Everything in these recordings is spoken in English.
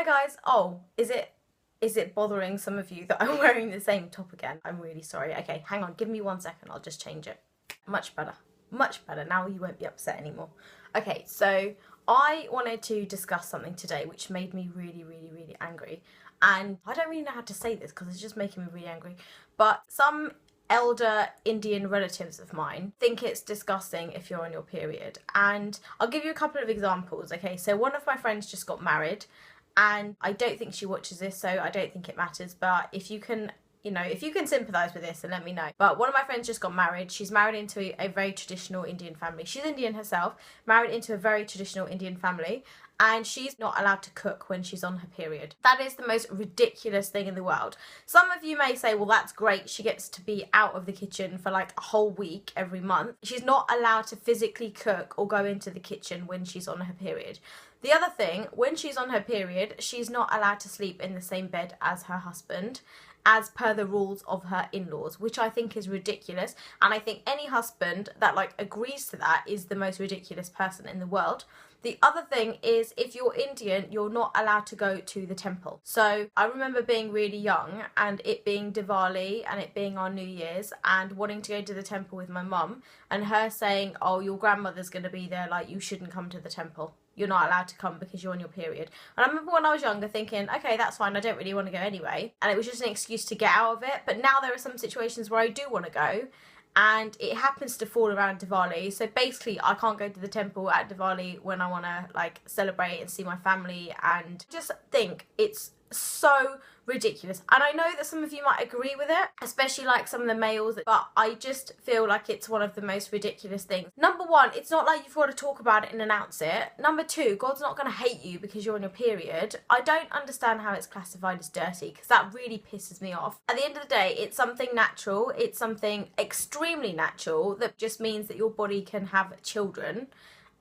Hi guys. Oh, is it bothering some of you that I'm wearing the same top again? I'm really sorry. Okay, hang on, give me 1 second, I'll just change it. Much better. Much better. Now you won't be upset anymore. Okay, so I wanted to discuss something today which made me really angry. And I don't really know how to say this because it's just making me really angry. But some elder Indian relatives of mine think it's disgusting if you're on your period. And I'll give you a couple of examples, okay? So one of my friends just got married, and I don't think she watches this, so I don't think it matters. But if you can, if you can sympathise with this, then let me know. But one of my friends just got married. She's married into a very traditional Indian family. She's Indian herself, married into a very traditional Indian family, and she's not allowed to cook when she's on her period. That is the most ridiculous thing in the world. Some of you may say, well, that's great. She gets to be out of the kitchen for like a whole week every month. She's not allowed to physically cook or go into the kitchen when she's on her period. The other thing, when she's on her period, she's not allowed to sleep in the same bed as her husband, as per the rules of her in-laws, which I think is ridiculous. And I think any husband that agrees to that is the most ridiculous person in the world. The other thing is, if you're Indian, you're not allowed to go to the temple. So I remember being really young and it being Diwali and it being our New Year's and wanting to go to the temple with my mum and her saying, oh, your grandmother's going to be there, you shouldn't come to the temple. You're not allowed to come because you're on your period. And I remember when I was younger thinking, okay, that's fine, I don't really want to go anyway. And it was just an excuse to get out of it. But now there are some situations where I do want to go, and it happens to fall around Diwali. So basically I can't go to the temple at Diwali when I want to celebrate and see my family, and just think it's so ridiculous. And I know that some of you might agree with it, especially some of the males, but I just feel like it's one of the most ridiculous things. Number one, it's not like you've got to talk about it and announce it. Number two, God's not going to hate you because you're on your period. I don't understand how it's classified as dirty, because that really pisses me off. At the end of the day, it's something natural. It's something extremely natural that just means that your body can have children,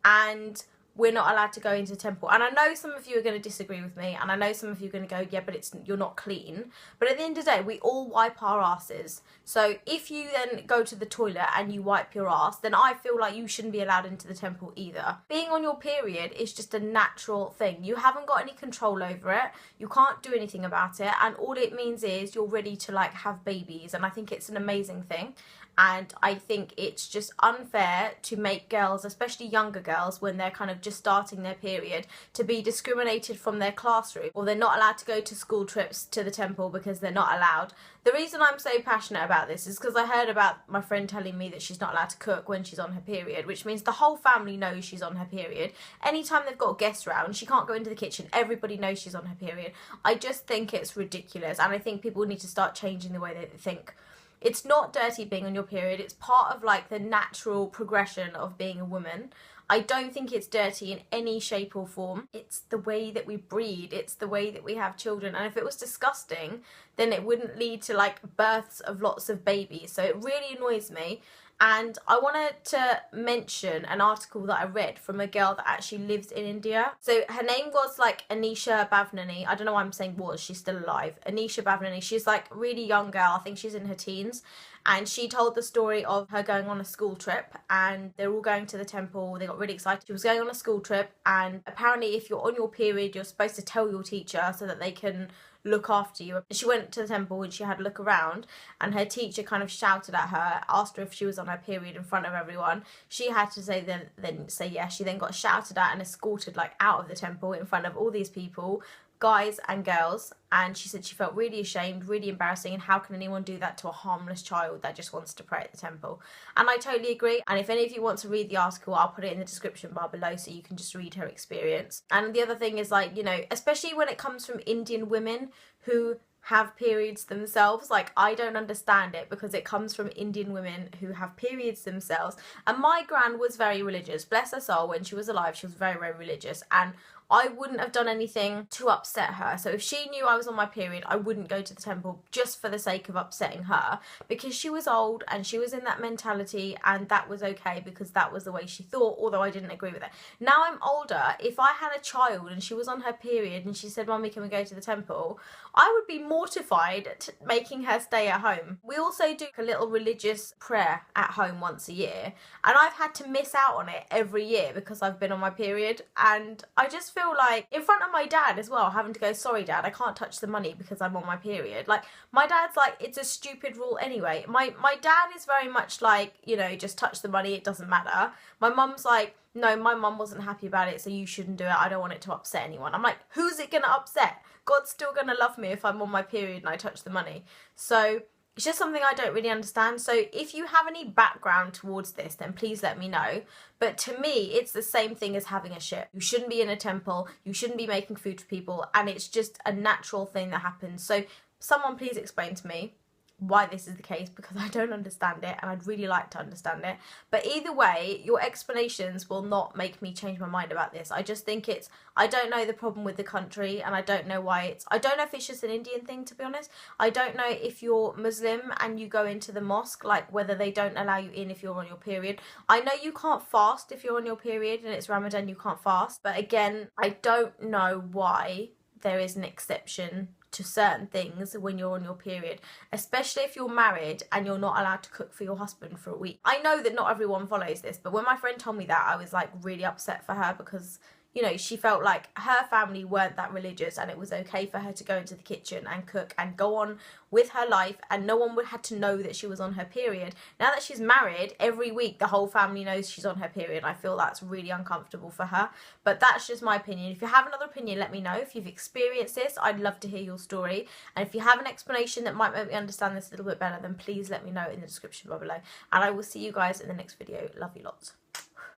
and we're not allowed to go into the temple. And I know some of you are going to disagree with me, and I know some of you are going to go, yeah, but you're not clean. But at the end of the day, we all wipe our asses. So if you then go to the toilet and you wipe your ass, then I feel like you shouldn't be allowed into the temple either. Being on your period is just a natural thing. You haven't got any control over it. You can't do anything about it. And all it means is you're ready to have babies. And I think it's an amazing thing. And I think it's just unfair to make girls, especially younger girls, when they're kind of just starting their period, to be discriminated from their classroom, or they're not allowed to go to school trips to the temple because they're not allowed. The reason I'm so passionate about this is because I heard about my friend telling me that she's not allowed to cook when she's on her period, which means the whole family knows she's on her period. Anytime they've got guests around, she can't go into the kitchen. Everybody knows she's on her period. I just think it's ridiculous, and I think people need to start changing the way they think. It's not dirty being on your period. It's part of the natural progression of being a woman. I don't think it's dirty in any shape or form. It's the way that we breed. It's the way that we have children. And if it was disgusting, then it wouldn't lead to births of lots of babies. So it really annoys me. And I wanted to mention an article that I read from a girl that actually lives in India. So her name was Anisha Bhavnani. I don't know why I'm saying was, she's still alive. Anisha Bhavnani. She's really young girl. I think she's in her teens. And she told the story of her going on a school trip, and they're all going to the temple. They got really excited. She was going on a school trip, and apparently if you're on your period, you're supposed to tell your teacher so that they can look after you. She went to the temple and she had a look around, and her teacher kind of shouted at her, asked her if she was on her period in front of everyone. She had to say then say yes. She then got shouted at and escorted out of the temple in front of all these people, guys and girls, and she said she felt really ashamed, really embarrassing, and how can anyone do that to a harmless child that just wants to pray at the temple? And I totally agree. And if any of you want to read the article, I'll put it in the description bar below so you can just read her experience. And the other thing is especially when it comes from Indian women who have periods themselves, I don't understand it, because it comes from Indian women who have periods themselves. And my gran was very religious, bless her soul. When she was alive, she was very religious, and I wouldn't have done anything to upset her. So if she knew I was on my period, I wouldn't go to the temple just for the sake of upsetting her, because she was old and she was in that mentality, and that was okay because that was the way she thought, although I didn't agree with it. Now I'm older, if I had a child and she was on her period and she said, "Mummy, can we go to the temple?" I would be mortified at making her stay at home. We also do a little religious prayer at home once a year, and I've had to miss out on it every year because I've been on my period, and I just feel like, in front of my dad as well, having to go, sorry dad, I can't touch the money because I'm on my period. Like, my dad's like, it's a stupid rule anyway. My dad is very much like, you know, just touch the money, it doesn't matter. My mum's like, no, my mum wasn't happy about it, so you shouldn't do it. I don't want it to upset anyone. I'm like, who's it gonna upset? God's still gonna love me if I'm on my period and I touch the money. So it's just something I don't really understand. So if you have any background towards this, then please let me know. But to me, it's the same thing as having a shit. You shouldn't be in a temple. You shouldn't be making food for people. And it's just a natural thing that happens. So someone please explain to me why this is the case, because I don't understand it and I'd really like to understand it. But either way, your explanations will not make me change my mind about this. I just think it's, I don't know the problem with the country, and I don't know why it's, I don't know if it's just an Indian thing, to be honest. I don't know if you're Muslim and you go into the mosque, like whether they don't allow you in if you're on your period. I know you can't fast if you're on your period and it's Ramadan, you can't fast. But again, I don't know why there is an exception to certain things when you're on your period, especially if you're married and you're not allowed to cook for your husband for a week. I know that not everyone follows this, but when my friend told me that, I was like really upset for her, because you know, she felt like her family weren't that religious and it was okay for her to go into the kitchen and cook and go on with her life, and no one would have to know that she was on her period. Now that she's married, every week the whole family knows she's on her period. I feel that's really uncomfortable for her, but that's just my opinion. If you have another opinion, let me know. If you've experienced this, I'd love to hear your story, and if you have an explanation that might make me understand this a little bit better, then please let me know in the description bar below, and I will see you guys in the next video. Love you lots.